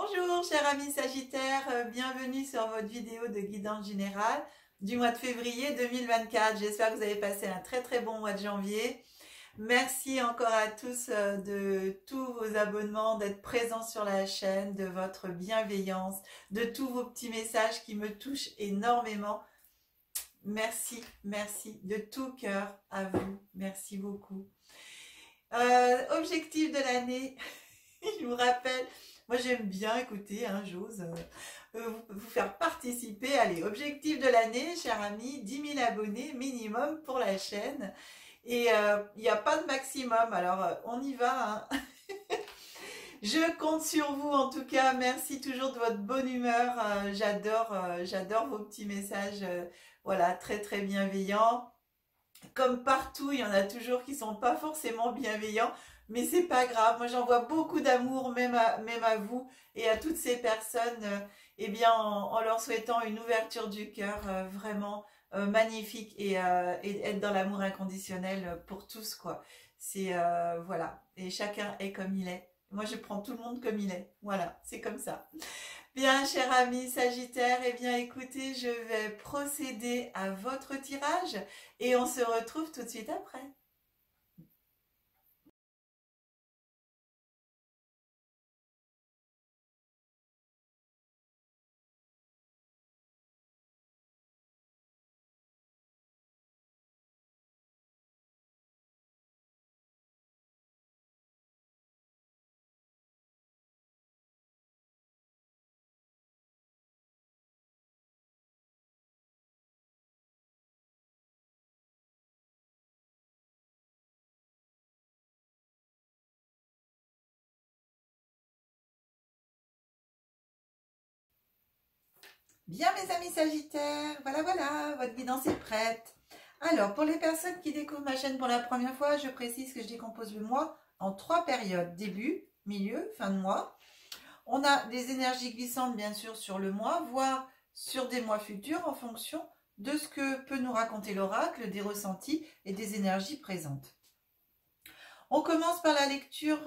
Bonjour chers amis Sagittaires, bienvenue sur votre vidéo de guidance générale du mois de février 2024. J'espère que vous avez passé un très bon mois de janvier. Merci encore à tous de tous vos abonnements, d'être présents sur la chaîne, de votre bienveillance, de tous vos petits messages qui me touchent énormément. Merci de tout cœur à vous. Merci beaucoup. Objectif de l'année, je vous rappelle, moi j'aime bien écouter, j'ose vous faire participer. Allez, objectif de l'année, chers amis, 10 000 abonnés minimum pour la chaîne. Et il n'y a pas de maximum, alors on y va. Je compte sur vous en tout cas, merci toujours de votre bonne humeur. J'adore vos petits messages, voilà, très bienveillants. Comme partout, il y en a toujours qui sont pas forcément bienveillants, mais c'est pas grave. Moi, j'envoie beaucoup d'amour, même à vous et à toutes ces personnes, eh bien, en leur souhaitant une ouverture du cœur vraiment magnifique et être dans l'amour inconditionnel pour tous, quoi. C'est voilà. Et chacun est comme il est. Moi, je prends tout le monde comme il est. Voilà, c'est comme ça. Bien, chers amis Sagittaires, eh bien écoutez, je vais procéder à votre tirage et on se retrouve tout de suite après. Bien, mes amis Sagittaires, voilà, votre guidance est prête. Alors, pour les personnes qui découvrent ma chaîne pour la première fois, je précise que je décompose le mois en 3 périodes, début, milieu, fin de mois. On a des énergies glissantes, bien sûr, sur le mois, voire sur des mois futurs, en fonction de ce que peut nous raconter l'oracle, des ressentis et des énergies présentes. On commence par la lecture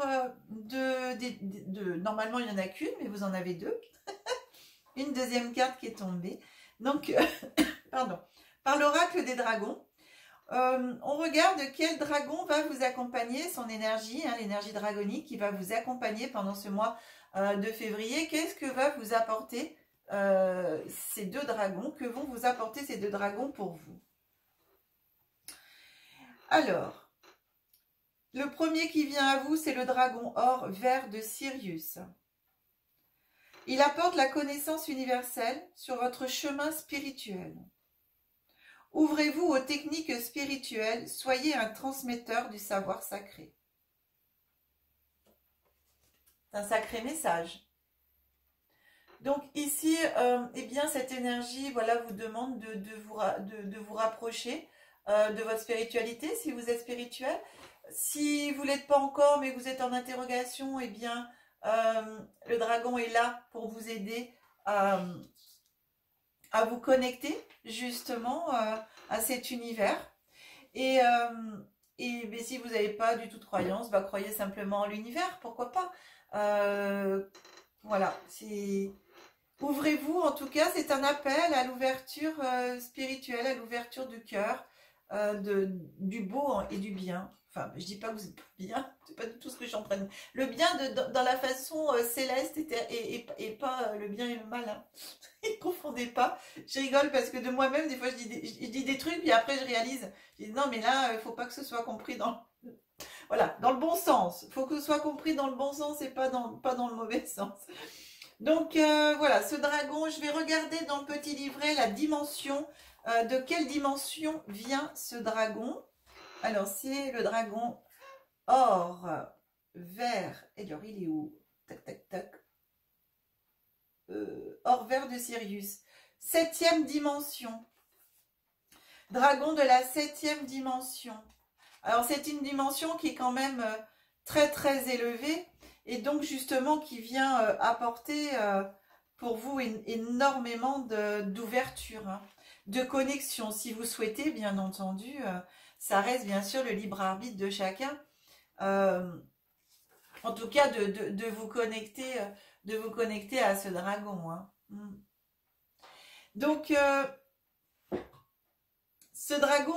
normalement, il n'y en a qu'une, mais vous en avez deux. Une deuxième carte qui est tombée. Donc, pardon, par l'oracle des dragons. On regarde quel dragon va vous accompagner, son énergie, l'énergie dragonique qui va vous accompagner pendant ce mois de février. Qu'est-ce que va vous apporter ces deux dragons? Que vont vous apporter ces deux dragons pour vous? Alors, le premier qui vient à vous, c'est le dragon or vert de Sirius. Il apporte la connaissance universelle sur votre chemin spirituel. Ouvrez-vous aux techniques spirituelles, soyez un transmetteur du savoir sacré. C'est un sacré message. Donc ici, eh bien, cette énergie, voilà, vous demande de vous rapprocher de votre spiritualité, si vous êtes spirituel. Si vous ne l'êtes pas encore, mais que vous êtes en interrogation, eh bien, le dragon est là pour vous aider à vous connecter justement à cet univers. Et si vous n'avez pas du tout de croyance, croyez simplement en l'univers, pourquoi pas. Voilà, ouvrez-vous, en tout cas, c'est un appel à l'ouverture spirituelle, à l'ouverture du cœur, du beau et du bien. Enfin, je dis pas que vous êtes bien, c'est pas du tout ce que je suis en train de... Le bien dans la façon céleste et pas le bien et le mal. Ne confondez pas. Je rigole parce que de moi-même, des fois, je dis des trucs, puis après, je réalise. Je dis non, mais là, il faut pas que ce soit compris dans... Voilà, dans le bon sens. Il faut que ce soit compris dans le bon sens et pas dans le mauvais sens. Donc, voilà, ce dragon, je vais regarder dans le petit livret la dimension. De quelle dimension vient ce dragon? Alors, c'est le dragon or, vert. Et alors, il est où? Tac. Or, vert de Sirius. 7e dimension. Dragon de la 7e dimension. Alors, c'est une dimension qui est quand même très élevée. Et donc, justement, qui vient apporter pour vous énormément d'ouverture, de connexion. Si vous souhaitez, bien entendu... ça reste bien sûr le libre arbitre de chacun. En tout cas, de vous connecter de vous connecter à ce dragon. Hein. Donc, ce dragon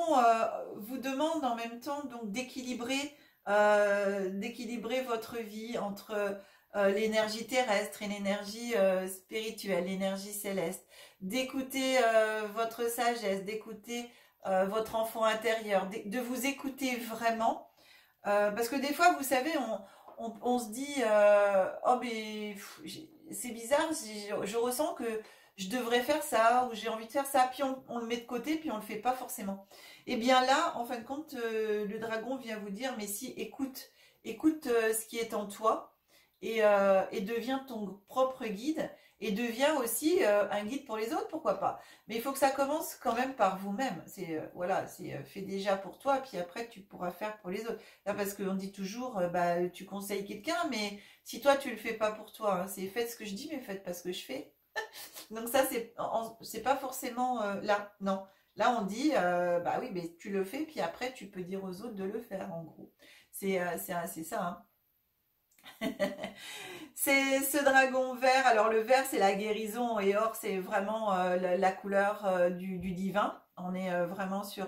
vous demande en même temps donc d'équilibrer votre vie entre l'énergie terrestre et l'énergie spirituelle, l'énergie céleste, d'écouter votre sagesse, d'écouter votre enfant intérieur, de vous écouter vraiment, parce que des fois, vous savez, on se dit oh mais c'est bizarre, je ressens que je devrais faire ça ou j'ai envie de faire ça, puis on le met de côté, puis on le fait pas forcément. Et bien là, en fin de compte, le dragon vient vous dire mais si, écoute ce qui est en toi et deviens ton propre guide et deviens aussi un guide pour les autres, pourquoi pas. Mais il faut que ça commence quand même par vous-même. C'est voilà, c'est fais déjà pour toi, puis après tu pourras faire pour les autres. Là, parce qu'on dit toujours, bah tu conseilles quelqu'un, mais si toi tu le fais pas pour toi, hein, c'est faites ce que je dis, mais faites pas ce que je fais. Donc ça, c'est pas forcément là, non. Là, on dit, bah oui, mais tu le fais, puis après, tu peux dire aux autres de le faire, en gros. C'est ça, hein. C'est ce dragon vert. Alors le vert, c'est la guérison, et or, c'est vraiment la couleur du divin. On est vraiment sur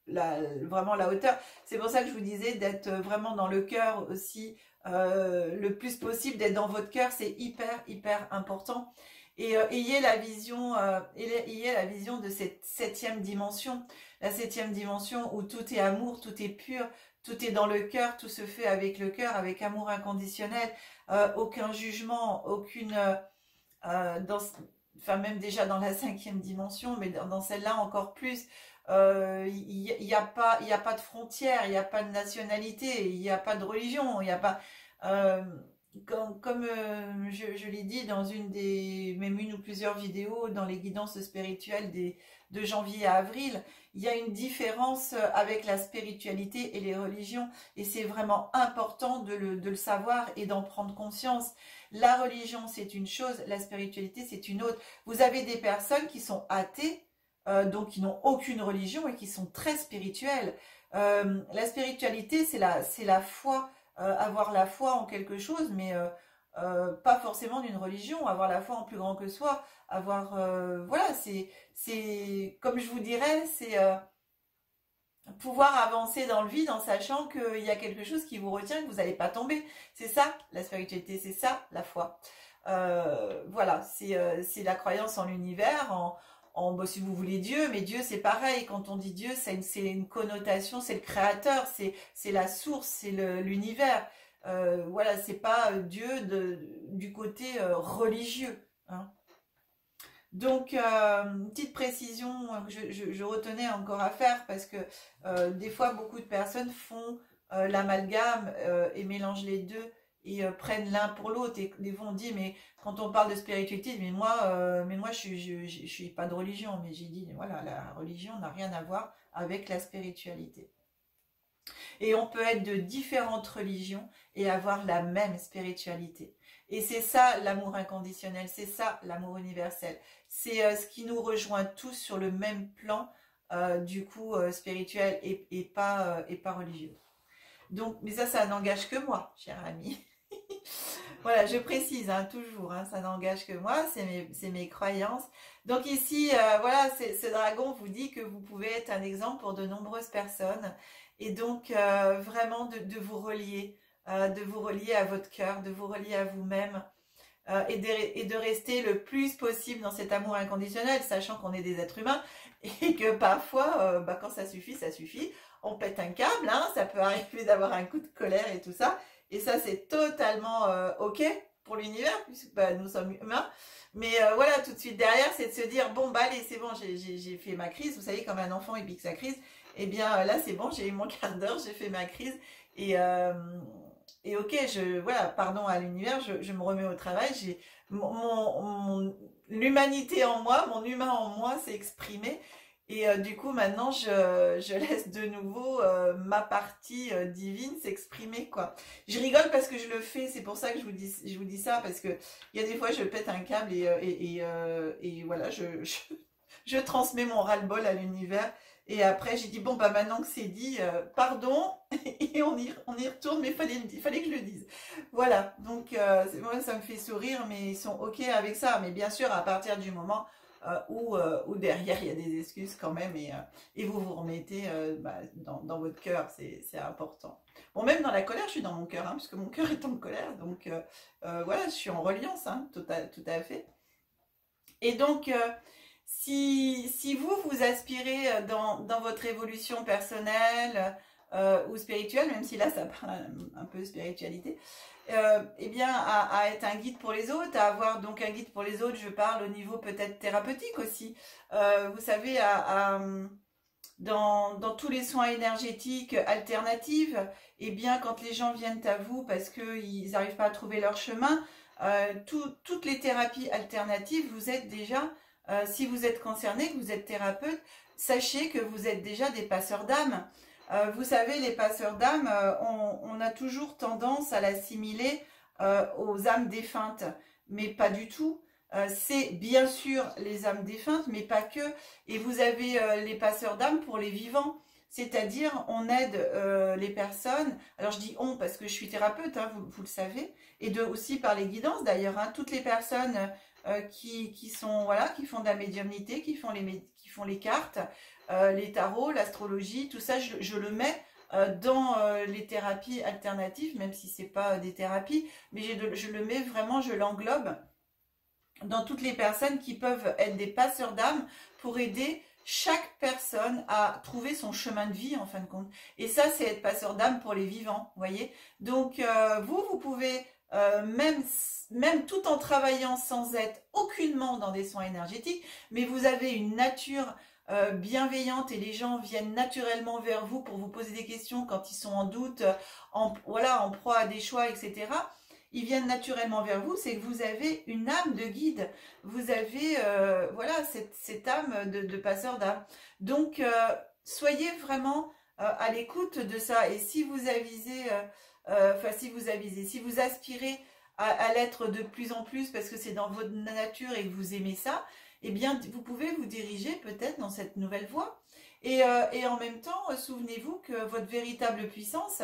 vraiment la hauteur. C'est pour ça que je vous disais d'être vraiment dans le cœur aussi, le plus possible, d'être dans votre cœur, c'est hyper important. Et ayez la vision de cette septième dimension, la septième dimension où tout est amour, tout est pur, tout est dans le cœur, tout se fait avec le cœur, avec amour inconditionnel, aucun jugement, aucune, enfin même déjà dans la cinquième dimension, mais dans celle-là encore plus. Il n'y a pas de frontières, il n'y a pas de nationalité, il n'y a pas de religion, il n'y a pas comme je l'ai dit dans même une ou plusieurs vidéos dans les guidances spirituelles de janvier à avril, il y a une différence avec la spiritualité et les religions, et c'est vraiment important de le savoir et d'en prendre conscience. La religion, c'est une chose, la spiritualité, c'est une autre. Vous avez des personnes qui sont athées, donc qui n'ont aucune religion et qui sont très spirituelles. La spiritualité, c'est la foi. Avoir la foi en quelque chose, mais pas forcément d'une religion, avoir la foi en plus grand que soi, avoir, voilà, c'est, comme je vous dirais, c'est pouvoir avancer dans le vide en sachant qu'il y a quelque chose qui vous retient, que vous n'allez pas tomber. C'est ça, la spiritualité, c'est ça, la foi. Voilà, c'est la croyance en l'univers, bon, si vous voulez Dieu, mais Dieu c'est pareil, quand on dit Dieu c'est une connotation, c'est le créateur, c'est la source, c'est l'univers, voilà, c'est pas Dieu du côté religieux, hein. Donc une petite précision que je retenais encore à faire, parce que des fois beaucoup de personnes font l'amalgame et mélangent les deux et prennent l'un pour l'autre, et des fois on dit mais quand on parle de spiritualité, mais moi je suis pas de religion, mais j'ai dit voilà, la religion n'a rien à voir avec la spiritualité. Et on peut être de différentes religions et avoir la même spiritualité. Et c'est ça l'amour inconditionnel, c'est ça l'amour universel. C'est ce qui nous rejoint tous sur le même plan, du coup spirituel et pas religieux. Donc, mais ça n'engage que moi, cher ami. Voilà, je précise, hein, toujours, hein, ça n'engage que moi, c'est mes croyances. Donc ici, voilà, ce dragon vous dit que vous pouvez être un exemple pour de nombreuses personnes. Et donc, vraiment de vous relier à votre cœur, de vous relier à vous-même, et de rester le plus possible dans cet amour inconditionnel, sachant qu'on est des êtres humains et que parfois, quand ça suffit, on pète un câble, hein, ça peut arriver d'avoir un coup de colère et tout ça. Et ça, c'est totalement ok pour l'univers, puisque nous sommes humains. Mais voilà, tout de suite derrière, c'est de se dire, bon, bah allez, c'est bon, j'ai fait ma crise. Vous savez, comme un enfant, il pique sa crise. Eh bien, là, c'est bon, j'ai eu mon quart d'heure, j'ai fait ma crise. Et ok, voilà, pardon à l'univers, je me remets au travail. J'ai l'humanité en moi, mon humain en moi s'est exprimé. Et du coup, maintenant, je laisse de nouveau ma partie divine s'exprimer, quoi. Je rigole parce que je le fais, c'est pour ça que je vous dis ça, parce que il y a des fois, je pète un câble et voilà, je transmets mon ras-le-bol à l'univers. Et après, j'ai dit, bon, bah maintenant que c'est dit, pardon, et on y retourne, mais il fallait que je le dise. Voilà, donc moi, ça me fait sourire, mais ils sont OK avec ça. Mais bien sûr, à partir du moment où derrière, il y a des excuses quand même, et vous vous remettez bah, dans votre cœur, c'est important. Bon, même dans la colère, je suis dans mon cœur, hein, puisque mon cœur est en colère, donc voilà, je suis en reliance, hein, tout à fait. Et donc, si vous aspirez dans votre évolution personnelle ou spirituelle, même si là ça parle un peu de spiritualité, eh bien à être un guide pour les autres, à avoir donc un guide pour les autres, je parle au niveau peut-être thérapeutique aussi. Vous savez, dans tous les soins énergétiques alternatifs, eh bien quand les gens viennent à vous parce qu'ils n'arrivent pas à trouver leur chemin, toutes les thérapies alternatives, vous êtes déjà, si vous êtes concerné, que vous êtes thérapeute, sachez que vous êtes déjà des passeurs d'âme. Vous savez, les passeurs d'âme, on a toujours tendance à l'assimiler aux âmes défuntes, mais pas du tout. C'est bien sûr les âmes défuntes, mais pas que. Et vous avez les passeurs d'âme pour les vivants. C'est-à-dire, on aide les personnes. Alors, je dis on parce que je suis thérapeute, hein, vous le savez. Et aussi par les guidances, d'ailleurs. Hein, toutes les personnes qui sont, voilà, qui font de la médiumnité, qui font les cartes, les tarots, l'astrologie, tout ça, je le mets dans les thérapies alternatives, même si c'est pas des thérapies. Mais je le mets vraiment, je l'englobe dans toutes les personnes qui peuvent être des passeurs d'âme pour aider chaque personne à trouver son chemin de vie en fin de compte. Et ça, c'est être passeur d'âme pour les vivants, vous voyez. Donc, vous pouvez, même tout en travaillant sans être aucunement dans des soins énergétiques, mais vous avez une nature bienveillante et les gens viennent naturellement vers vous pour vous poser des questions quand ils sont en doute, voilà, en proie à des choix, etc. Ils viennent naturellement vers vous, c'est que vous avez une âme de guide, vous avez voilà cette âme de passeur d'âme. Donc soyez vraiment à l'écoute de ça. Et si vous avisez, si vous aspirez à l'être de plus en plus parce que c'est dans votre nature et que vous aimez ça, eh bien vous pouvez vous diriger peut-être dans cette nouvelle voie. Et en même temps, souvenez-vous que votre véritable puissance,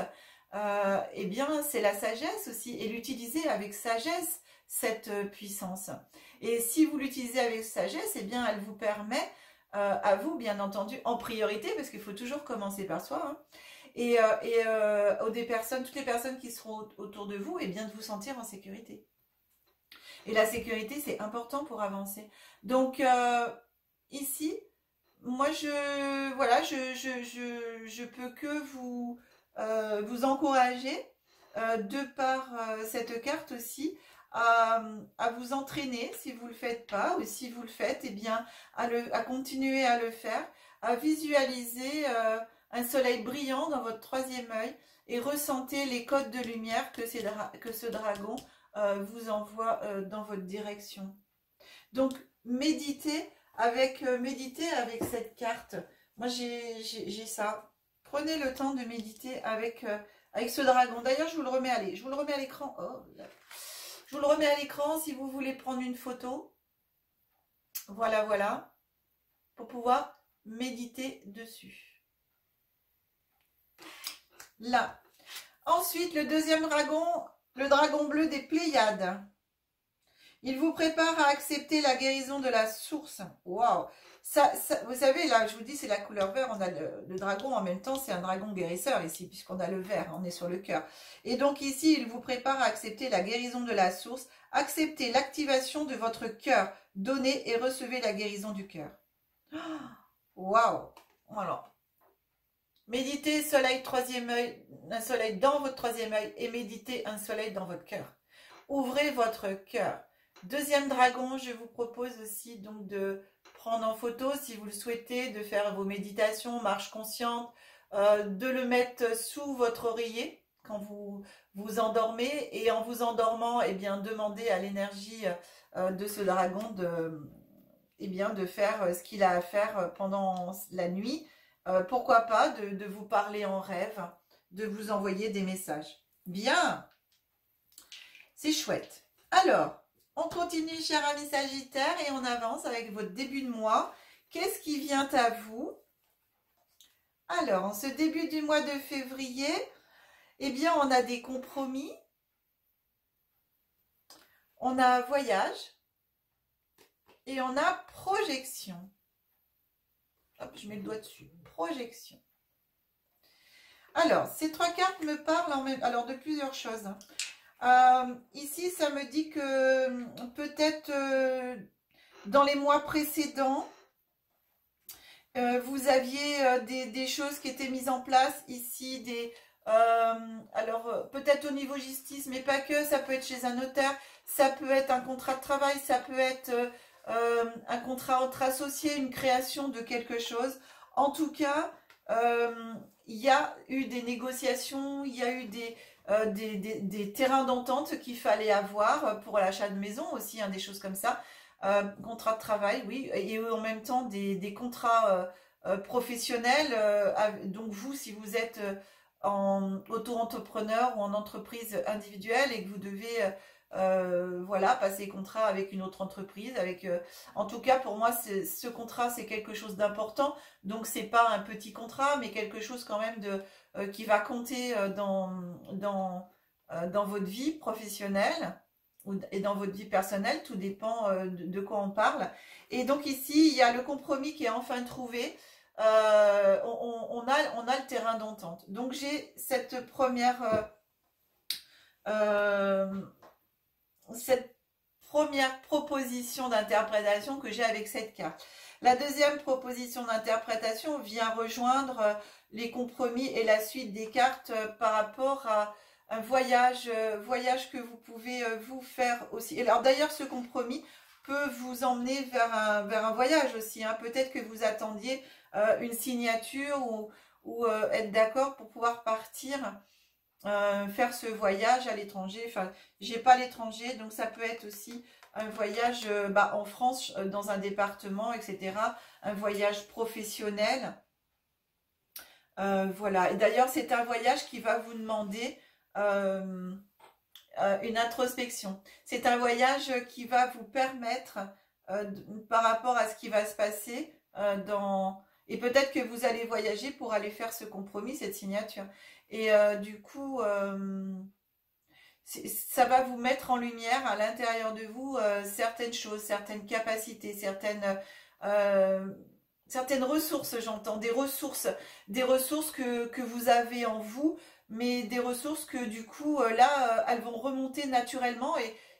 eh bien, c'est la sagesse aussi, et l'utiliser avec sagesse, cette puissance. Et si vous l'utilisez avec sagesse, eh bien, elle vous permet, à vous, bien entendu, en priorité, parce qu'il faut toujours commencer par soi, hein, aux toutes les personnes qui seront autour de vous, eh bien, de vous sentir en sécurité. Et la sécurité, c'est important pour avancer. Donc, ici, moi, je peux que vous encourager de par cette carte aussi à vous entraîner si vous ne le faites pas, ou si vous le faites, eh bien à continuer à le faire, à visualiser un soleil brillant dans votre troisième œil et ressentez les codes de lumière que ce dragon vous envoie dans votre direction. Donc méditez avec cette carte. Moi j'ai ça. Prenez le temps de méditer avec ce dragon. D'ailleurs, je vous le remets à l'écran. Oh, je vous le remets à l'écran si vous voulez prendre une photo. Voilà, voilà. Pour pouvoir méditer dessus. Là. Ensuite, le deuxième dragon, le dragon bleu des Pléiades. Il vous prépare à accepter la guérison de la source. Waouh! Ça, vous savez, là, je vous dis, c'est la couleur vert. On a le dragon en même temps, c'est un dragon guérisseur ici, puisqu'on a le vert, on est sur le cœur. Et donc ici, il vous prépare à accepter la guérison de la source. Acceptez l'activation de votre cœur. Donnez et recevez la guérison du cœur. Waouh! Alors, méditez soleil troisième œil, un soleil dans votre troisième œil et méditez un soleil dans votre cœur. Ouvrez votre cœur. Deuxième dragon, je vous propose aussi donc de prendre en photo si vous le souhaitez, de faire vos méditations, marche consciente, de le mettre sous votre oreiller quand vous vous endormez, et en vous endormant, eh bien, demandez à l'énergie de ce dragon de faire ce qu'il a à faire pendant la nuit. Pourquoi pas de vous parler en rêve, de vous envoyer des messages. Bien, c'est chouette. Alors, on continue, cher ami Sagittaire, et on avance avec votre début de mois. Qu'est-ce qui vient à vous Alors, en ce début du mois de février, eh bien, on a des compromis, on a voyage et on a projection. Hop, je mets le doigt dessus. Projection. Alors, ces trois cartes me parlent de plusieurs choses. Ici, ça me dit que peut-être dans les mois précédents, vous aviez des choses qui étaient mises en place ici, alors peut-être au niveau justice, mais pas que, ça peut être chez un notaire, ça peut être un contrat de travail, ça peut être un contrat entre associés, une création de quelque chose. En tout cas, il y a eu des négociations, il y a eu des terrains d'entente qu'il fallait avoir pour l'achat de maison aussi, hein, des choses comme ça. Contrat de travail, oui, et en même temps des contrats professionnels. Donc vous, si vous êtes en auto-entrepreneur ou en entreprise individuelle et que vous devez voilà, passer contrat avec une autre entreprise, en tout cas pour moi ce contrat c'est quelque chose d'important, donc c'est pas un petit contrat mais quelque chose quand même qui va compter dans votre vie professionnelle et dans votre vie personnelle, tout dépend de quoi on parle. Et donc ici, il y a le compromis qui est enfin trouvé. On a le terrain d'entente. Donc j'ai cette première proposition d'interprétation que j'ai avec cette carte. La deuxième proposition d'interprétation vient rejoindre les compromis et la suite des cartes par rapport à un voyage que vous pouvez vous faire aussi. Alors d'ailleurs, ce compromis peut vous emmener vers un voyage aussi, hein. Peut-être que vous attendiez une signature ou être d'accord pour pouvoir partir faire ce voyage à l'étranger. Enfin, j'ai pas l'étranger, donc ça peut être aussi un voyage en France, dans un département, etc. Un voyage professionnel. Voilà. Et d'ailleurs, c'est un voyage qui va vous demander une introspection. C'est un voyage qui va vous permettre, par rapport à ce qui va se passer et peut-être que vous allez voyager pour aller faire ce compromis, cette signature. Et du coup, ça va vous mettre en lumière à l'intérieur de vous certaines choses, certaines capacités, certaines ressources, j'entends, des ressources que vous avez en vous, mais des ressources que du coup, là, elles vont remonter naturellement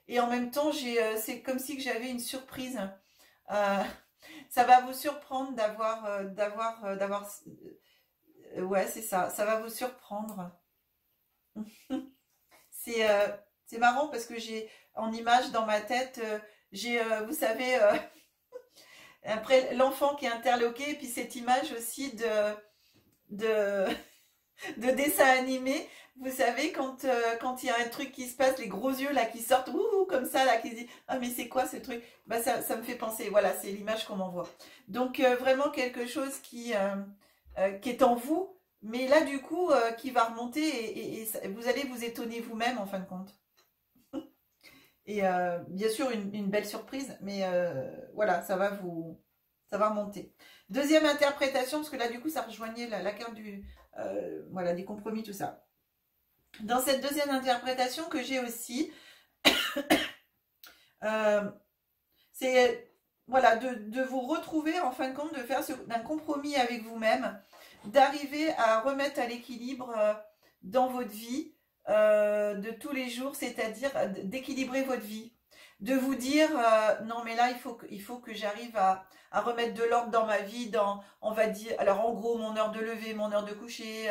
et en même temps, c'est comme si que j'avais une surprise. Euh, ça va vous surprendre ouais, c'est ça, ça va vous surprendre. C'est marrant parce que j'ai en image dans ma tête, vous savez, après l'enfant qui est interloqué, et puis cette image aussi de, de dessin animé. Vous savez, quand il y a un truc qui se passe, les gros yeux là qui sortent, ouh, comme ça, là, qui se disent, ah mais c'est quoi ce truc? Bah ça me fait penser, voilà, c'est l'image qu'on m'envoie. Donc vraiment quelque chose qui est en vous, mais là du coup, qui va remonter et vous allez vous étonner vous-même en fin de compte. Et bien sûr, une belle surprise, mais voilà, ça va remonter. Deuxième interprétation, parce que là, du coup, ça rejoignait la carte voilà, des compromis, tout ça. Dans cette deuxième interprétation que j'ai aussi, c'est voilà, de vous retrouver, en fin de compte, de faire un compromis avec vous-même, d'arriver à remettre à l'équilibre dans votre vie de tous les jours, c'est-à-dire d'équilibrer votre vie. De vous dire, non mais là, il faut que j'arrive à remettre de l'ordre dans ma vie, on va dire, alors en gros, mon heure de lever, mon heure de coucher,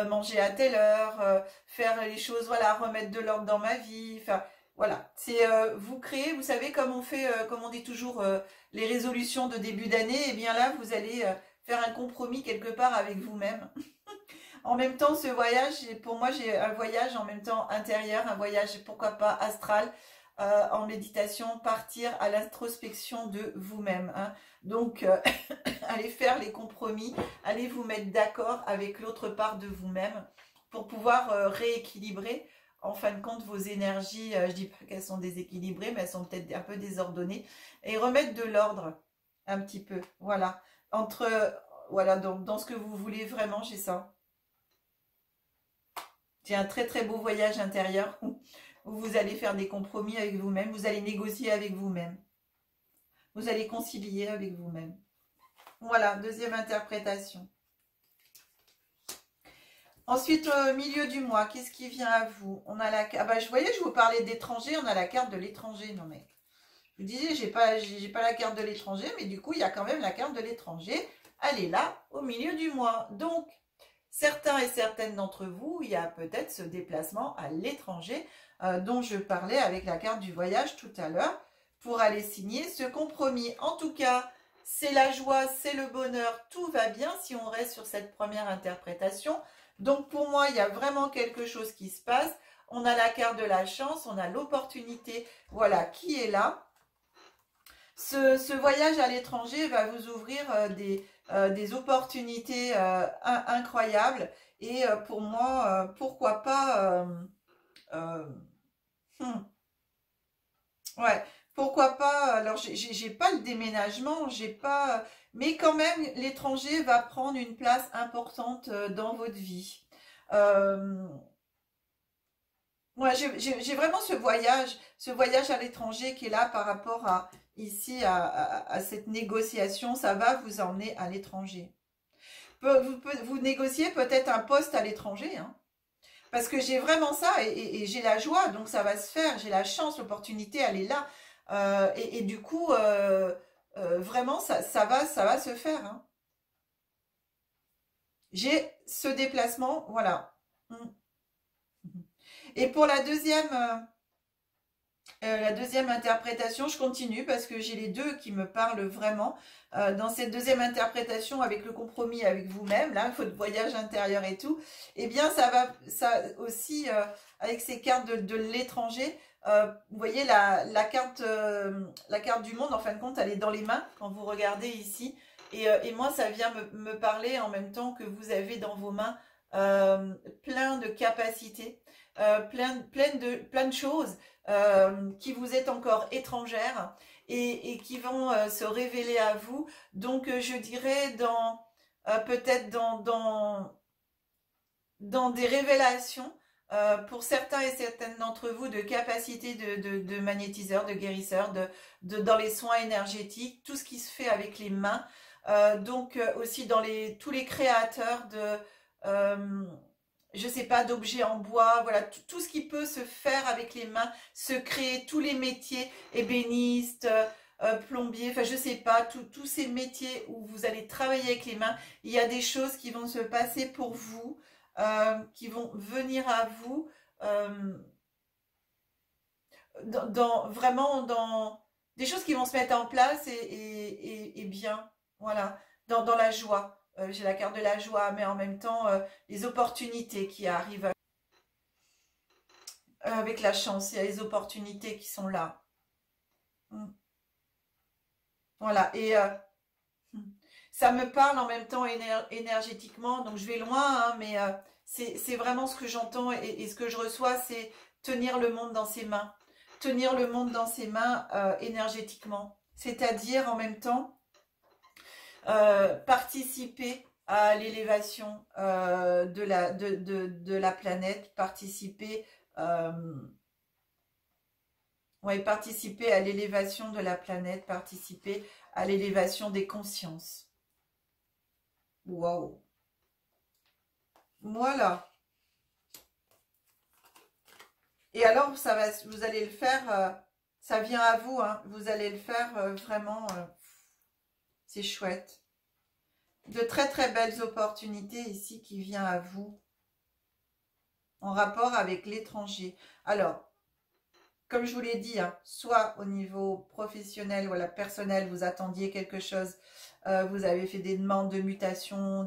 manger à telle heure, faire les choses, voilà, remettre de l'ordre dans ma vie, enfin, voilà. C'est vous créez, vous savez, comme on fait, comme on dit toujours, les résolutions de début d'année, et bien là, vous allez faire un compromis quelque part avec vous-même. En même temps, ce voyage, pour moi, j'ai un voyage en même temps intérieur, un voyage, pourquoi pas, astral, en méditation, partir à l'introspection de vous-même. Hein. Donc, allez faire les compromis, allez vous mettre d'accord avec l'autre part de vous-même pour pouvoir rééquilibrer, en fin de compte, vos énergies. Je dis pas qu'elles sont déséquilibrées, mais elles sont peut-être un peu désordonnées. Et remettre de l'ordre, un petit peu, voilà. voilà, dans ce que vous voulez vraiment, j'ai ça. J'ai un très très beau voyage intérieur où vous allez faire des compromis avec vous-même, vous allez négocier avec vous-même, vous allez concilier avec vous-même. Voilà, deuxième interprétation. Ensuite, au milieu du mois, qu'est-ce qui vient à vous? On a la carte. Ah bah, je voyais, je vous parlais d'étranger, on a la carte de l'étranger. Non mais, je vous disais, j'ai pas la carte de l'étranger, mais du coup, il y a quand même la carte de l'étranger. Elle est là, au milieu du mois. Donc, certains et certaines d'entre vous, il y a peut-être ce déplacement à l'étranger dont je parlais avec la carte du voyage tout à l'heure pour aller signer ce compromis. En tout cas, c'est la joie, c'est le bonheur, tout va bien si on reste sur cette première interprétation. Donc pour moi, il y a vraiment quelque chose qui se passe. On a la carte de la chance, on a l'opportunité, voilà, qui est là. Ce voyage à l'étranger va vous ouvrir des opportunités incroyables. Et pour moi, pourquoi pas... hmm, ouais, pourquoi pas... Alors, j'ai pas le déménagement, j'ai pas... Mais quand même, l'étranger va prendre une place importante dans votre vie. Euh, Ouais, j'ai vraiment ce voyage à l'étranger qui est là par rapport à ici à cette négociation, ça va vous emmener à l'étranger. Vous négociez peut-être un poste à l'étranger, hein, parce que j'ai vraiment ça et j'ai la joie, donc ça va se faire, j'ai la chance, l'opportunité, elle est là. Et du coup, vraiment, ça va se faire, hein. J'ai ce déplacement, voilà. Mm. Et pour la deuxième interprétation, je continue parce que j'ai les deux qui me parlent vraiment. Dans cette deuxième interprétation, avec le compromis avec vous-même, là, votre voyage intérieur et tout, eh bien, ça aussi, avec ces cartes de l'étranger, vous voyez, la carte du monde, en fin de compte, elle est dans les mains quand vous regardez ici. Et moi, ça vient me parler en même temps que vous avez dans vos mains plein de capacités, plein de choses qui vous êtes encore étrangères et qui vont se révéler à vous. Donc, je dirais peut-être dans des révélations pour certains et certaines d'entre vous de capacités de magnétiseurs, de guérisseurs, dans les soins énergétiques, tout ce qui se fait avec les mains. Donc aussi dans tous les créateurs euh, je sais pas, d'objets en bois, voilà, tout ce qui peut se faire avec les mains, se créer, tous les métiers, ébénistes, plombier, enfin je sais pas, tous ces métiers où vous allez travailler avec les mains, il y a des choses qui vont se passer pour vous, qui vont venir à vous, euh, vraiment dans des choses qui vont se mettre en place et bien, voilà, dans la joie. J'ai la carte de la joie, mais en même temps, les opportunités qui arrivent avec la chance, il y a les opportunités qui sont là. Mm. Voilà, et ça me parle en même temps énergétiquement, donc je vais loin, hein, mais c'est vraiment ce que j'entends et ce que je reçois, c'est tenir le monde dans ses mains. Tenir le monde dans ses mains énergétiquement. C'est-à-dire en même temps participer à l'élévation de la planète, euh, participer à l'élévation de la planète, participer à l'élévation des consciences. Waouh! Voilà. Et alors, vous allez le faire, ça vient à vous, hein, vous allez le faire vraiment, c'est chouette. De très très belles opportunités ici qui viennent à vous en rapport avec l'étranger. Alors, comme je vous l'ai dit, hein, soit au niveau professionnel ou personnel, vous attendiez quelque chose, vous avez fait des demandes de mutation,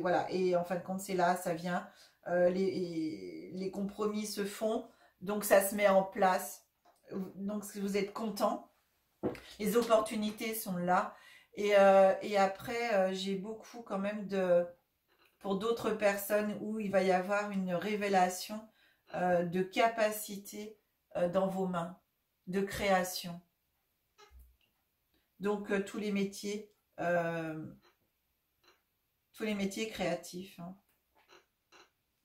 voilà, et en fin de compte, c'est là, ça vient, les compromis se font, donc ça se met en place, donc si vous êtes content, les opportunités sont là, et après, j'ai beaucoup quand même pour d'autres personnes où il va y avoir une révélation de capacité dans vos mains, de création. Donc tous les métiers tous les métiers créatifs. Hein.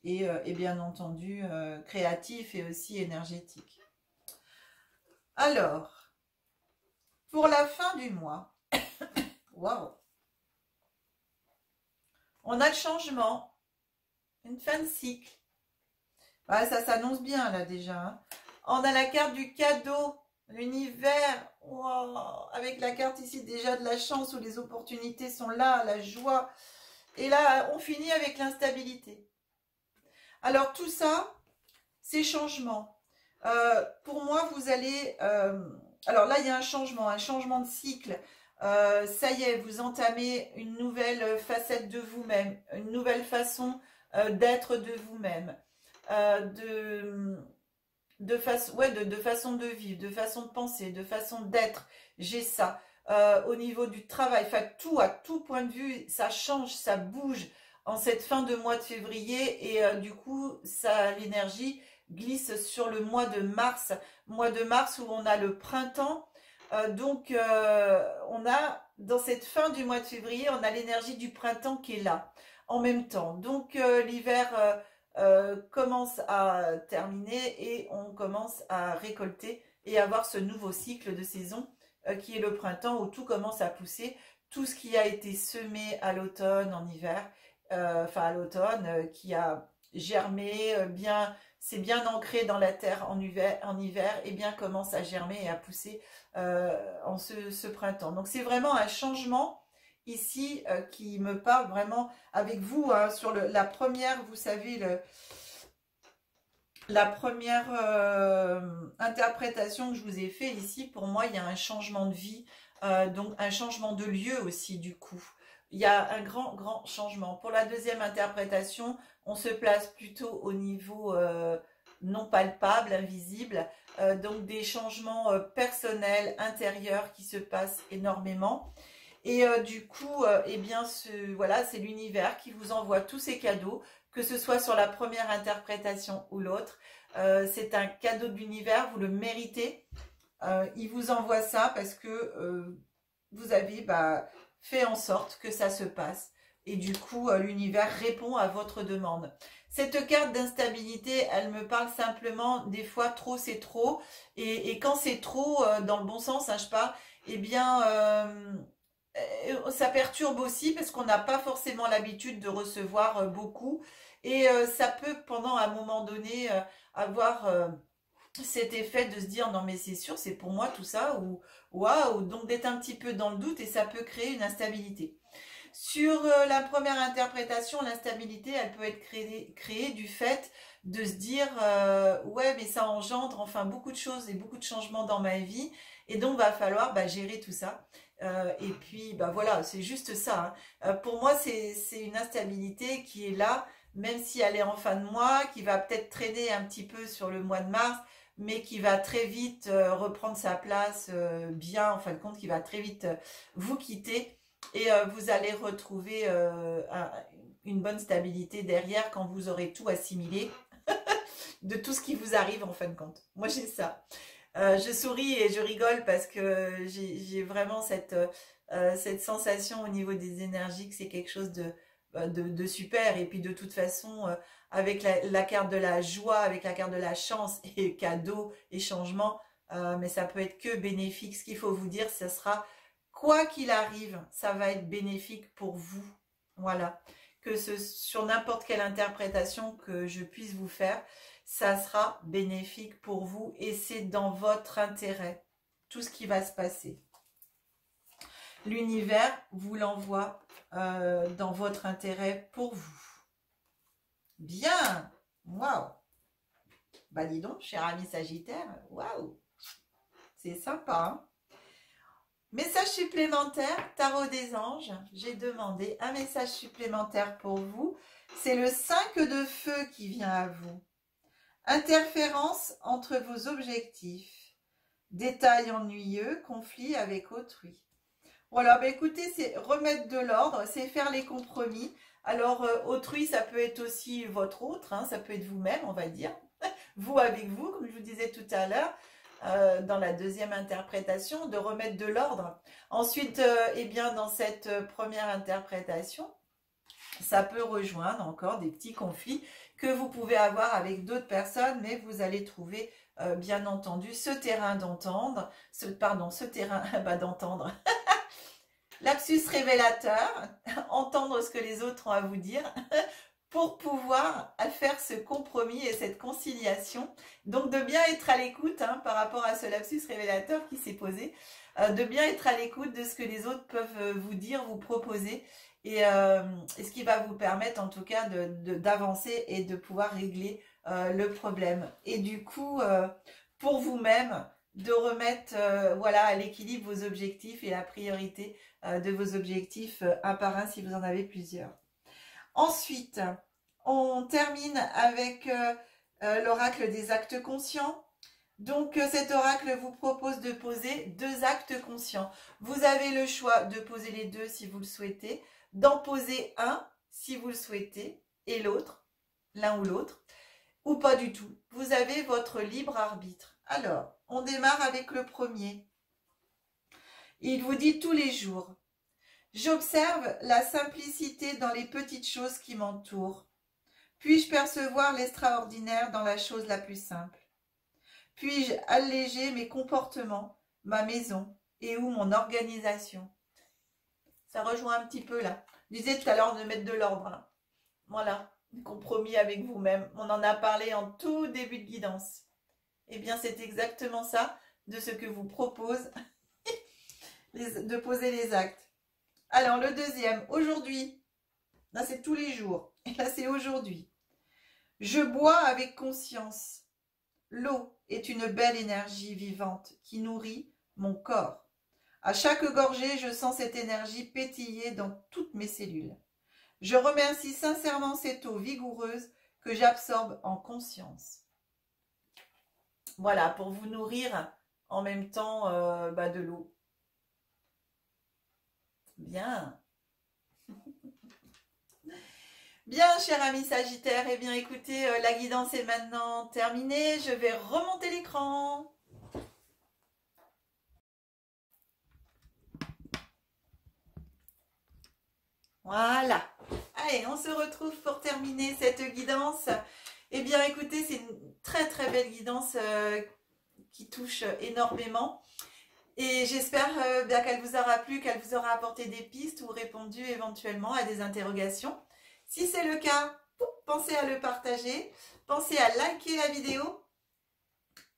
Et bien entendu, créatifs et aussi énergétiques. Alors, pour la fin du mois, waouh, on a le changement, une fin de cycle. Ah, ça s'annonce bien là déjà. Hein. On a la carte du cadeau, l'univers, wow, avec la carte ici déjà de la chance où les opportunités sont là, la joie. Et là, on finit avec l'instabilité. Alors tout ça, ces changements, pour moi, vous allez... alors là, il y a un changement de cycle. Ça y est, vous entamez une nouvelle facette de vous-même, une nouvelle façon d'être de vous-même, de façon de vivre, de façon de penser, de façon d'être. J'ai ça. Au niveau du travail, enfin tout, à tout point de vue, ça change, ça bouge en cette fin de mois de février et du coup, l'énergie glisse sur le mois de mars où on a le printemps. Donc, on a, dans cette fin du mois de février, on a l'énergie du printemps qui est là, en même temps. Donc, l'hiver commence à terminer et on commence à récolter et avoir ce nouveau cycle de saison qui est le printemps où tout commence à pousser. Tout ce qui a été semé à l'automne, en hiver, enfin à l'automne, qui a germé, c'est bien ancré dans la terre en hiver et bien commence à germer et à pousser en ce printemps. Donc c'est vraiment un changement ici qui me parle vraiment avec vous hein, sur la première, vous savez, la première interprétation que je vous ai fait ici, pour moi, il y a un changement de vie, donc un changement de lieu aussi du coup. Il y a un grand changement. Pour la deuxième interprétation, on se place plutôt au niveau non palpable, invisible, donc des changements personnels, intérieurs qui se passent énormément. Et du coup, eh bien, voilà, c'est l'univers qui vous envoie tous ces cadeaux, que ce soit sur la première interprétation ou l'autre. C'est un cadeau de l'univers, vous le méritez. Il vous envoie ça parce que vous avez fait en sorte que ça se passe. Et du coup, l'univers répond à votre demande. Cette carte d'instabilité, elle me parle simplement, des fois, trop, c'est trop. Et quand c'est trop, dans le bon sens, hein, je parle, eh bien... ça perturbe aussi parce qu'on n'a pas forcément l'habitude de recevoir beaucoup et ça peut pendant un moment donné avoir cet effet de se dire non mais c'est sûr c'est pour moi tout ça ou waouh, donc d'être un petit peu dans le doute et ça peut créer une instabilité. Sur la première interprétation, l'instabilité elle peut être créée du fait de se dire ouais mais ça engendre enfin beaucoup de choses et beaucoup de changements dans ma vie et donc va falloir gérer tout ça. Et puis, voilà, c'est juste ça. Hein. Pour moi, c'est une instabilité qui est là, même si elle est en fin de mois, qui va peut-être traîner un petit peu sur le mois de mars, mais qui va très vite reprendre sa place bien, en fin de compte, qui va très vite vous quitter. Et vous allez retrouver une bonne stabilité derrière quand vous aurez tout assimilé de tout ce qui vous arrive en fin de compte. Moi, j'ai ça. Je souris et je rigole parce que j'ai vraiment cette sensation au niveau des énergies que c'est quelque chose de super. Et puis de toute façon, avec la carte de la joie, avec la carte de la chance et cadeau et changement, mais ça peut être que bénéfique. Ce qu'il faut vous dire, ce sera, quoi qu'il arrive, ça va être bénéfique pour vous. Voilà. Que sur n'importe quelle interprétation que je puisse vous faire, ça sera bénéfique pour vous et c'est dans votre intérêt, tout ce qui va se passer. L'univers vous l'envoie dans votre intérêt pour vous. Bien, waouh. Dis donc, cher ami Sagittaire, waouh, c'est sympa. Hein. Message supplémentaire, tarot des anges, j'ai demandé un message supplémentaire pour vous. C'est le 5 de feu qui vient à vous. Interférence entre vos objectifs. Détails ennuyeux, conflit avec autrui. Voilà, écoutez, c'est remettre de l'ordre, c'est faire les compromis. Alors, autrui, ça peut être aussi votre autre, hein, ça peut être vous-même, on va dire. Vous avec vous, comme je vous disais tout à l'heure, dans la deuxième interprétation, de remettre de l'ordre. Ensuite, eh bien, dans cette première interprétation, ça peut rejoindre encore des petits conflits que vous pouvez avoir avec d'autres personnes, mais vous allez trouver bien entendu ce terrain d'entendre, ce terrain d'entendre. Lapsus révélateur, entendre ce que les autres ont à vous dire pour pouvoir faire ce compromis et cette conciliation. Donc de bien être à l'écoute par rapport à ce lapsus révélateur qui s'est posé, de bien être à l'écoute de ce que les autres peuvent vous dire, vous proposer, et ce qui va vous permettre en tout cas d'avancer et de pouvoir régler le problème. Et du coup, pour vous-même, de remettre voilà, à l'équilibre vos objectifs et la priorité de vos objectifs un par un si vous en avez plusieurs. Ensuite, on termine avec l'oracle des actes conscients. Donc, cet oracle vous propose de poser 2 actes conscients. Vous avez le choix de poser les 2 si vous le souhaitez, d'en poser un si vous le souhaitez, et l'autre, l'un ou l'autre, ou pas du tout. Vous avez votre libre arbitre. Alors, on démarre avec le premier. Il vous dit tous les jours: j'observe la simplicité dans les petites choses qui m'entourent. Puis-je percevoir l'extraordinaire dans la chose la plus simple? Puis-je alléger mes comportements, ma maison et ou mon organisation? Ça rejoint un petit peu là. Je disais tout à l'heure de mettre de l'ordre. Voilà, compromis avec vous-même. On en a parlé en tout début de guidance. Eh bien, c'est exactement ça de ce que vous propose de poser les actes. Alors, le deuxième, aujourd'hui. Là, c'est tous les jours. Et là, c'est aujourd'hui. Je bois avec conscience. L'eau est une belle énergie vivante qui nourrit mon corps. À chaque gorgée, je sens cette énergie pétiller dans toutes mes cellules. Je remercie sincèrement cette eau vigoureuse que j'absorbe en conscience. Voilà, pour vous nourrir en même temps de l'eau. Bien. Bien, cher ami Sagittaire, eh bien écoutez, la guidance est maintenant terminée. Je vais remonter l'écran. Voilà. Allez, on se retrouve pour terminer cette guidance. Eh bien écoutez, c'est une très très belle guidance qui touche énormément. Et j'espère qu'elle vous aura plu, qu'elle vous aura apporté des pistes ou répondu éventuellement à des interrogations. Si c'est le cas, pensez à le partager, pensez à liker la vidéo.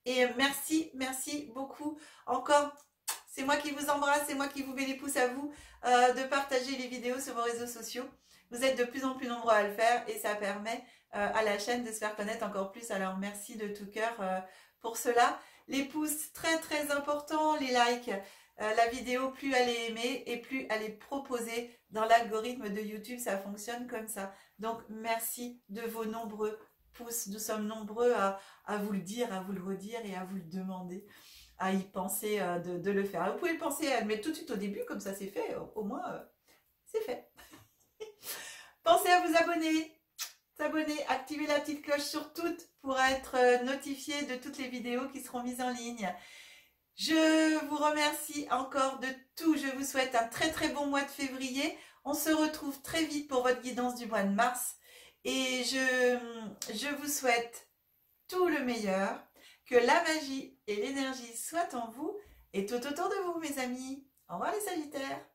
Et merci beaucoup encore. C'est moi qui vous embrasse, c'est moi qui vous mets les pouces à vous de partager les vidéos sur vos réseaux sociaux. Vous êtes de plus en plus nombreux à le faire et ça permet à la chaîne de se faire connaître encore plus. Alors merci de tout cœur pour cela. Les pouces, très très important, les likes. La vidéo, plus elle est aimée et plus elle est proposée dans l'algorithme de YouTube, ça fonctionne comme ça. Donc merci de vos nombreux pouces. Nous sommes nombreux à vous le dire, à vous le redire et à vous le demander, à y penser de le faire. Vous pouvez penser à le mettre tout de suite au début, comme ça c'est fait, au moins c'est fait. Pensez à vous abonner, activer la petite cloche sur toutes pour être notifié de toutes les vidéos qui seront mises en ligne. Je vous remercie encore de tout. Je vous souhaite un très très bon mois de février. On se retrouve très vite pour votre guidance du mois de mars. Et je vous souhaite tout le meilleur. Que la magie et l'énergie soient en vous et tout autour de vous, mes amis. Au revoir les Sagittaires.